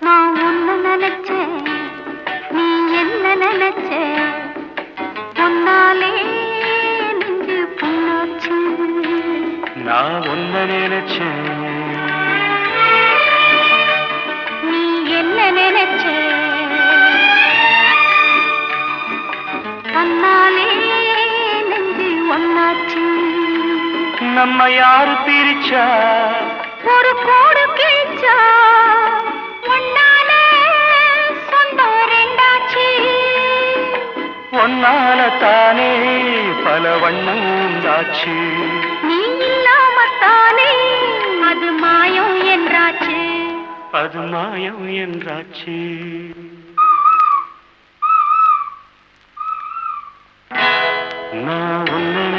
நான் உன்ன நினைச்சேன், நீ என்ன நினைச்ச? பொன்னாலே நெஞ்சு பொன்னாச்சு. நான் உன்ன நினைச்சேன், நீ என்ன நினைச்ச? பொன்னாலே நெஞ்சு ஒன்னாச்சு. நம்ம யாரு பிரிச்சா? ஒரு கோடு கிழிச்சா ஒன்னால சொந்தம் ரெண்டாச்சு. ஒன்னால தானே பல வண்ணம் உண்டாச்சு. நீ இல்லாமத்தானே அது மாயம் என்றாச்சு. அது மாயம் என்றாச்சு. நான் உன்னை